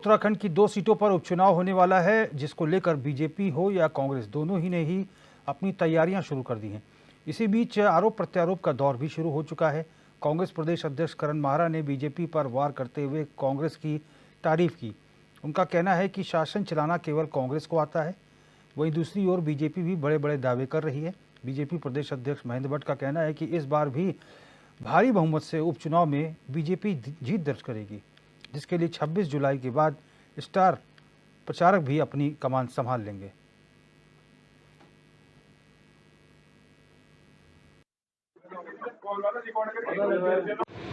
उत्तराखंड की 2 सीटों पर उपचुनाव होने वाला है, जिसको लेकर बीजेपी हो या कांग्रेस, दोनों ही ने ही अपनी तैयारियां शुरू कर दी हैं। इसी बीच आरोप प्रत्यारोप का दौर भी शुरू हो चुका है। कांग्रेस प्रदेश अध्यक्ष करण माहरा ने बीजेपी पर वार करते हुए कांग्रेस की तारीफ की। उनका कहना है कि शासन चलाना केवल कांग्रेस को आता है। वहीं दूसरी ओर बीजेपी भी बड़े बड़े दावे कर रही है। बीजेपी प्रदेश अध्यक्ष महेंद्र भट्ट का कहना है कि इस बार भी भारी बहुमत से उपचुनाव में बीजेपी जीत दर्ज करेगी, जिसके लिए 26 जुलाई के बाद स्टार प्रचारक भी अपनी कमान संभाल लेंगे।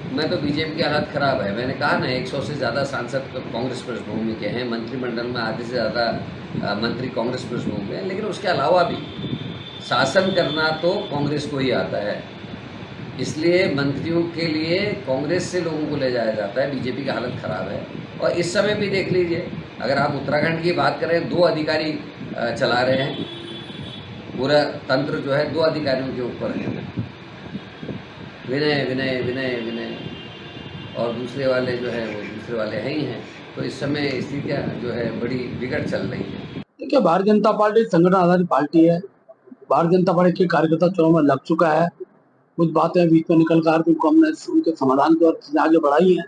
मैं तो बीजेपी की हालत खराब है। मैंने कहा ना 100 से ज़्यादा सांसद कांग्रेस पृष्ठभूमि के हैं, मंत्रिमंडल में आधे से ज़्यादा मंत्री कांग्रेस पृष्ठभूमि के हैं, लेकिन उसके अलावा भी शासन करना तो कांग्रेस को ही आता है। इसलिए मंत्रियों के लिए कांग्रेस से लोगों को ले जाया जाता है। बीजेपी की हालत खराब है। और इस समय भी देख लीजिए, अगर आप उत्तराखंड की बात करें, 2 अधिकारी चला रहे हैं। पूरा तंत्र जो है 2 अधिकारियों के ऊपर है, विनय विनय विनय विनय, और दूसरे वाले जो है वो दूसरे वाले हैं ही हैं। तो इस समय स्थितियाँ जो है बड़ी बिगड़ चल रही है। देखिए, भारतीय जनता पार्टी संगठन आधारित पार्टी है। भारतीय जनता पार्टी के कार्यकर्ता चुनाव में लग चुका है। कुछ बातें बीच में निकल कर उनको हमने उनके समाधान की ओर आगे बढ़ाई है।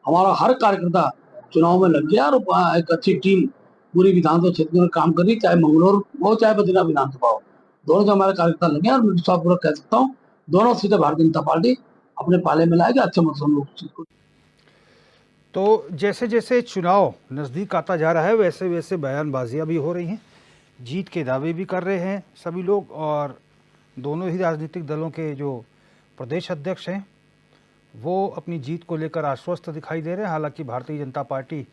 हमारा हर कार्यकर्ता चुनाव में लग गया और एक अच्छी टीम पूरी विधानसभा क्षेत्र में काम कर रही, चाहे मंगलौर हो चाहे बद्रीनाथ विधानसभा हो। दोनों से हमारे कार्यकर्ता लगे और मैं विश्वासपूर्वक कह सकता हूँ दोनों सीटें भारतीय जनता पार्टी अपने पाले में लाएगी। अच्छे मत हम लोग। तो जैसे जैसे चुनाव नज़दीक आता जा रहा है, वैसे वैसे बयानबाजियां भी हो रही हैं, जीत के दावे भी कर रहे हैं सभी लोग। और दोनों ही राजनीतिक दलों के जो प्रदेश अध्यक्ष हैं वो अपनी जीत को लेकर आश्वस्त दिखाई दे रहे हैं। हालांकि भारतीय जनता पार्टी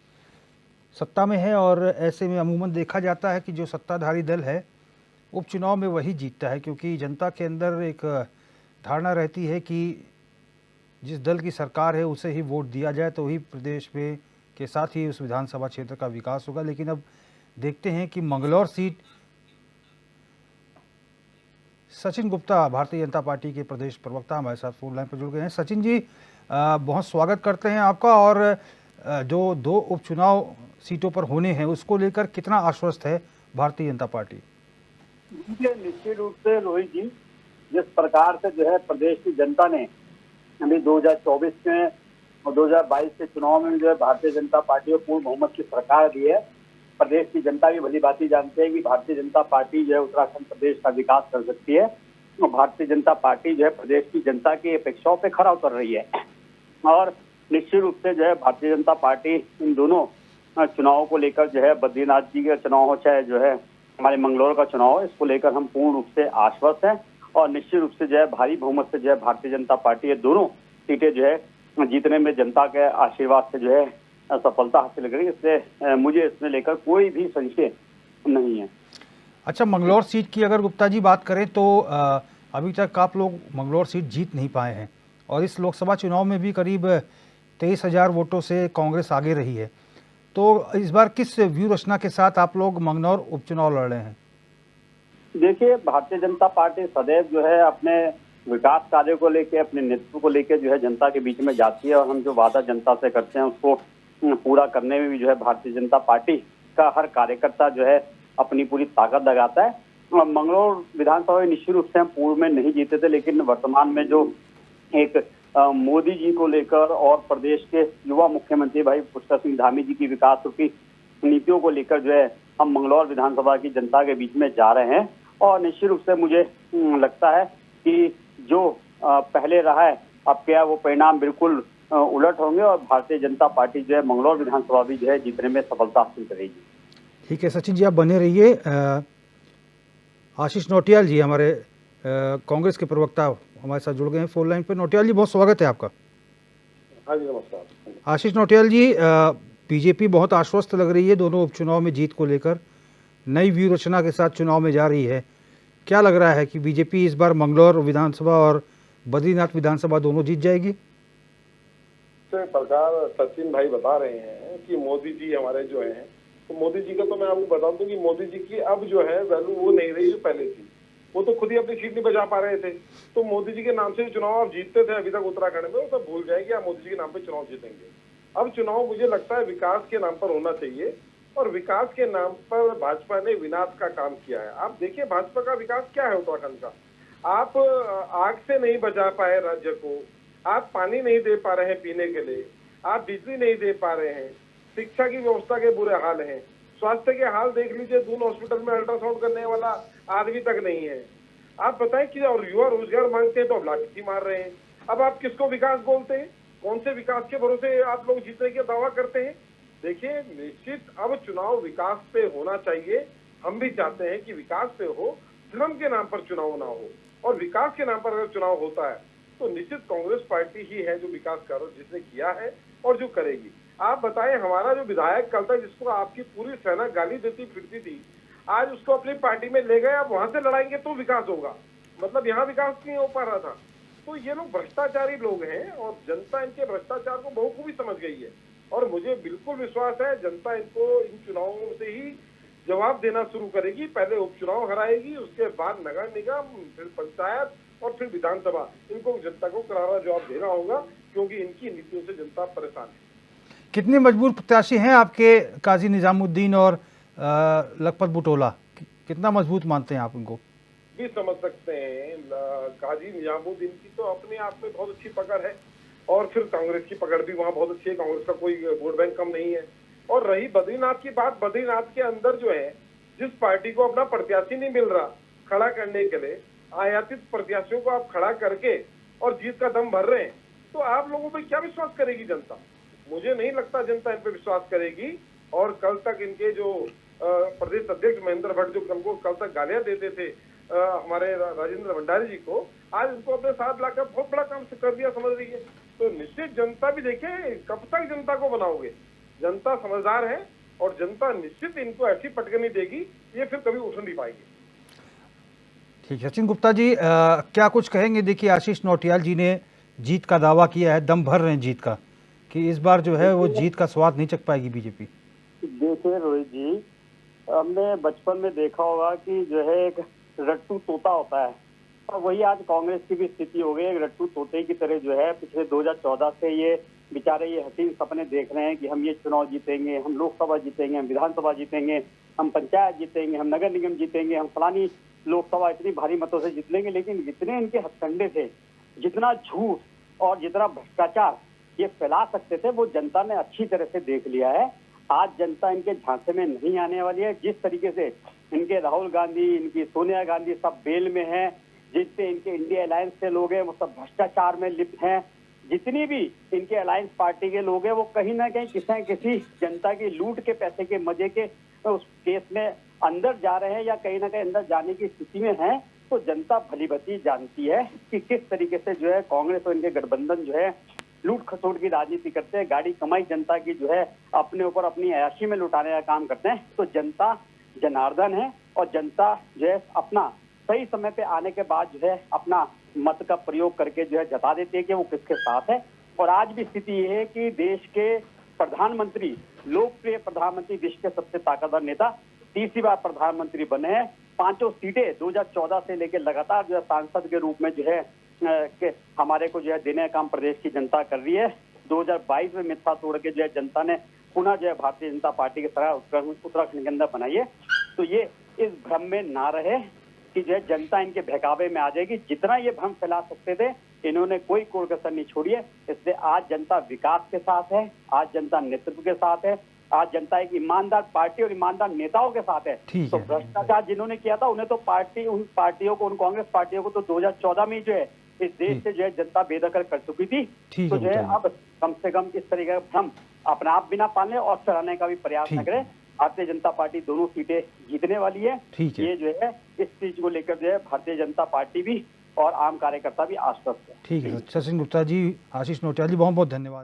सत्ता में है और ऐसे में अमूमन देखा जाता है कि जो सत्ताधारी दल है उपचुनाव में वही जीतता है, क्योंकि जनता के अंदर एक धारणा रहती है कि जिस दल की सरकार है उसे ही वोट दिया जाए तो ही प्रदेश में के साथ ही उस विधानसभा क्षेत्र का विकास होगा। लेकिन अब देखते हैं कि मंगलौर सीट, सचिन गुप्ता भारतीय जनता पार्टी के प्रदेश प्रवक्ता हमारे साथ फोन लाइन पर जुड़ गए हैं। सचिन जी, बहुत स्वागत करते हैं आपका। और जो 2 उपचुनाव सीटों पर होने हैं उसको लेकर कितना आश्वस्त है भारतीय जनता पार्टी? निश्चित रूप से रोहित जी, जिस प्रकार से जो है प्रदेश की जनता ने अभी 2024 में और 2022 के चुनाव में जो है भारतीय जनता पार्टी को पूर्ण बहुमत की सरकार दी है। प्रदेश की जनता भी भली भांति जानते हैं कि भारतीय जनता पार्टी जो है उत्तराखंड प्रदेश का विकास कर सकती है और भारतीय जनता पार्टी जो है प्रदेश की जनता की अपेक्षाओं पे खरा उतर रही है। और निश्चित रूप से जो है भारतीय जनता पार्टी इन दोनों चुनावों को लेकर जो है बद्रीनाथ जी का चुनाव हो चाहे जो है हमारे मंगलौर का चुनाव हो, इसको लेकर हम पूर्ण रूप से आश्वस्त हैं। और निश्चित रूप से जो है भारी बहुमत से जो है भारतीय जनता पार्टी ये दोनों सीटें जो है जीतने में जनता के आशीर्वाद से जो है सफलता हासिल करेगी। इसलिए मुझे इसमें लेकर कोई भी संशय नहीं है। अच्छा, मंगलौर सीट की अगर गुप्ता जी बात करें तो अभी तक आप लोग मंगलौर सीट जीत नहीं पाए हैं और इस लोकसभा चुनाव में भी करीब 23,000 वोटों से कांग्रेस आगे रही है। तो इस बार किस व्यूह रचना के साथ आप लोग मंगलौर उपचुनाव लड़ रहे हैं? देखिए, भारतीय जनता पार्टी सदैव जो है अपने विकास कार्यों को लेकर, अपने नेतृत्व को लेकर जो है जनता के बीच में जाती है और हम जो वादा जनता से करते हैं उसको पूरा करने में भी जो है भारतीय जनता पार्टी का हर कार्यकर्ता जो है अपनी पूरी ताकत लगाता है। मंगलौर विधानसभा में निश्चित रूप से हम पूर्व में नहीं जीते थे, लेकिन वर्तमान में जो एक मोदी जी को लेकर और प्रदेश के युवा मुख्यमंत्री भाई पुष्कर सिंह धामी जी की विकास रूपी नीतियों को लेकर जो है हम मंगलौर विधानसभा की जनता के बीच में जा रहे हैं। और निश्चित रूप से मुझे लगता है कि जो पहले रहा है अब क्या वो परिणाम बिल्कुल उलट होंगे और भारतीय जनता पार्टी जो है मंगलौर विधानसभा भी जो है जीतने में सफलता हासिल करेगी। ठीक है सचिन जी, आप बने रहिए। आशीष नौटियाल जी हमारे कांग्रेस के प्रवक्ता हमारे साथ जुड़ गए हैं फोन लाइन पर। नौटियाल जी, बहुत स्वागत है आपका। हाँ जी, नमस्कार। आशीष नौटियाल जी, बीजेपी बहुत आश्वस्त लग रही है दोनों उपचुनाव में जीत को लेकर, नई व्यूह रचना के साथ चुनाव में जा रही है। क्या लग रहा है कि बीजेपी इस बार मंगलौर विधानसभा और बद्रीनाथ विधानसभा दोनों जीत जाएगी? तो प्रकार सचिन भाई बता रहे हैं कि मोदी जी हमारे जो हैं, तो मोदी जी का तो मैं आपको बता दूं कि मोदी जी की अब जो है वैल्यू वो नहीं रही जो पहले थी। वो तो खुद ही अपनी सीट नहीं बचा पा रहे थे। तो मोदी जी के नाम से चुनाव आप जीतते थे अभी तक उत्तराखंड में, वो सब भूल जाए कि आप मोदी जी के नाम पे चुनाव जीतेंगे। अब चुनाव मुझे लगता है विकास के नाम पर होना चाहिए, और विकास के नाम पर भाजपा ने विनाश का काम किया है। आप देखिए भाजपा का विकास क्या है उत्तराखंड का। आप आग से नहीं बचा पाए राज्य को, आप पानी नहीं दे पा रहे हैं पीने के लिए, आप बिजली नहीं दे पा रहे हैं, शिक्षा की व्यवस्था के बुरे हाल हैं, स्वास्थ्य के हाल देख लीजिए, दून हॉस्पिटल में अल्ट्रासाउंड करने वाला आदमी तक नहीं है। आप बताएं कि और युवा रोजगार मांगते हैं तो अब लाठी मार रहे हैं। अब आप किसको विकास बोलते हैं? कौन से विकास के भरोसे आप लोग जीतने का दावा करते हैं? देखिए निश्चित अब चुनाव विकास पे होना चाहिए। हम भी चाहते हैं कि विकास पे हो, धर्म के नाम पर चुनाव ना हो। और विकास के नाम पर अगर चुनाव होता है तो निश्चित कांग्रेस पार्टी ही है जो विकास कर जिसने किया है और जो करेगी। आप बताएं, हमारा जो विधायक कल तक जिसको आपकी पूरी सेना गाली देती फिरती थी, आज उसको अपनी पार्टी में ले गए। आप वहां से लड़ाएंगे तो विकास होगा, मतलब यहाँ विकास नहीं हो पा रहा था। तो ये लोग भ्रष्टाचारी लोग हैं और जनता इनके भ्रष्टाचार को बहुखूबी समझ गई है। और मुझे बिल्कुल विश्वास है जनता इनको इन चुनावों से ही जवाब देना शुरू करेगी। पहले उपचुनाव हराएगी, उसके बाद नगर निगम, फिर पंचायत और फिर विधानसभा। इनको जनता को करारा जवाब देना होगा, क्योंकि इनकी नीतियों से जनता परेशान है। कितने मजबूत प्रत्याशी हैं आपके काजी निजामुद्दीन और लखपत बुटोला? कितना मजबूत मानते हैं आप उनको? भी समझ सकते हैं, काजी निजामुद्दीन की तो अपने आप में बहुत अच्छी पकड़ है, और फिर कांग्रेस की पकड़ भी वहाँ बहुत अच्छी है। कांग्रेस का कोई वोट बैंक कम नहीं है। और रही बद्रीनाथ की बात, बद्रीनाथ के अंदर जो है, जिस पार्टी को अपना प्रत्याशी नहीं मिल रहा खड़ा करने के लिए, आयातित प्रत्याशियों को आप खड़ा करके और जीत का दम भर रहे हैं, तो आप लोगों पे क्या विश्वास करेगी जनता? मुझे नहीं लगता जनता इन पे विश्वास करेगी। और कल तक इनके जो प्रदेश अध्यक्ष महेंद्र भट्ट जो कल तक गालियां देते थे हमारे राजेंद्र भंडारी जी को, आज उनको अपने साथ लाकर बहुत बड़ा काम कर दिया समझ रही है। तो निश्चित जनता भी देखे, कब तक जनता को बनाओगे? जनता समझदार है और जनता निश्चित इनको ऐसी पटकनी देगी, ये फिर कभी उठ नहीं पाएगी। ठीक है सचिन गुप्ता जी, क्या कुछ कहेंगे? देखिए आशीष नौटियाल जी ने जीत का दावा किया है, दम भर रहे हैं जीत का, कि इस बार जो है वो जीत का स्वाद नहीं चख पाएगी बीजेपी। देखिए रोहित जी, हमने बचपन में देखा होगा कि जो है एक रट्टू तोता होता है, और वही आज कांग्रेस की भी स्थिति हो गई। एक रट्टू तोते की तरह जो है पिछले 2014 से ये बेचारे ये हसीन सपने देख रहे हैं कि हम ये चुनाव जीतेंगे, हम लोकसभा जीतेंगे, हम विधानसभा जीतेंगे, हम पंचायत जीतेंगे, हम नगर निगम जीतेंगे, हम फलानी लोकसभा इतनी भारी मतों से जीत लेंगे। लेकिन जितने इनके हथकंडे थे, जितना झूठ और जितना भ्रष्टाचार ये फैला सकते थे, वो जनता ने अच्छी तरह से देख लिया है। आज जनता इनके झांसे में नहीं आने वाली है। जिस तरीके से इनके राहुल गांधी, इनकी सोनिया गांधी सब बेल में हैं, जितने इनके इंडिया अलायंस के लोग हैं वो सब भ्रष्टाचार में लिप्त हैं, जितनी भी इनके अलायंस पार्टी के लोग हैं वो कहीं ना कहीं किसी न किसी जनता की लूट के पैसे के मजे के उस केस में अंदर जा रहे हैं या कहीं ना कहीं अंदर जाने की स्थिति में हैं। तो जनता भली भांति जानती है कि किस तरीके से जो है कांग्रेस और इनके गठबंधन जो है लूट खसोट की राजनीति करते हैं, गाड़ी कमाई जनता की जो है अपने ऊपर अपनी अयाशी में लुटाने का काम करते हैं। तो जनता जनार्दन है और जनता जो है अपना सही समय पे आने के बाद जो है अपना मत का प्रयोग करके जो है जता देती है कि वो किसके साथ है। और आज भी स्थिति ये है कि देश के प्रधानमंत्री, लोकप्रिय प्रधानमंत्री, देश के सबसे ताकतवर नेता तीसरी बार प्रधानमंत्री बने हैं। 5 सीटें 2014 से लेकर लगातार जो है सांसद के रूप में जो है कि हमारे को जो है देने का काम प्रदेश की जनता कर रही है। 2022 में मिथ्या तोड़ के जो है जनता ने पुनः जो है भारतीय जनता पार्टी की सरकार उत्तराखंड के अंदर बनाई है। तो ये इस भ्रम में ना रहे कि जो है जनता इनके बहकावे में आ जाएगी। जितना ये भ्रम फैला सकते थे इन्होंने कोई कोर कसर नहीं छोड़ी है। इसलिए आज जनता विकास के साथ है, आज जनता नेतृत्व के साथ है, आज जनता एक ईमानदार पार्टी और ईमानदार नेताओं के साथ है। तो भ्रष्टाचार जिन्होंने किया था उन्हें तो उन पार्टियों को, उन कांग्रेस पार्टियों को तो 2014 में जो है इस देश से जो है जनता बेदखल कर चुकी थी। तो जो है अब कम से कम इस तरीके का भ्रम अपने आप भी ना पालने और चलाने का भी प्रयास न करें। भारतीय जनता पार्टी दोनों सीटें जीतने वाली है। ये जो है इस चीज को लेकर जो है भारतीय जनता पार्टी भी और आम कार्यकर्ता भी आश्वस्त है। ठीक है सचिन गुप्ता जी, आशीष नौटियाल जी, बहुत बहुत धन्यवाद।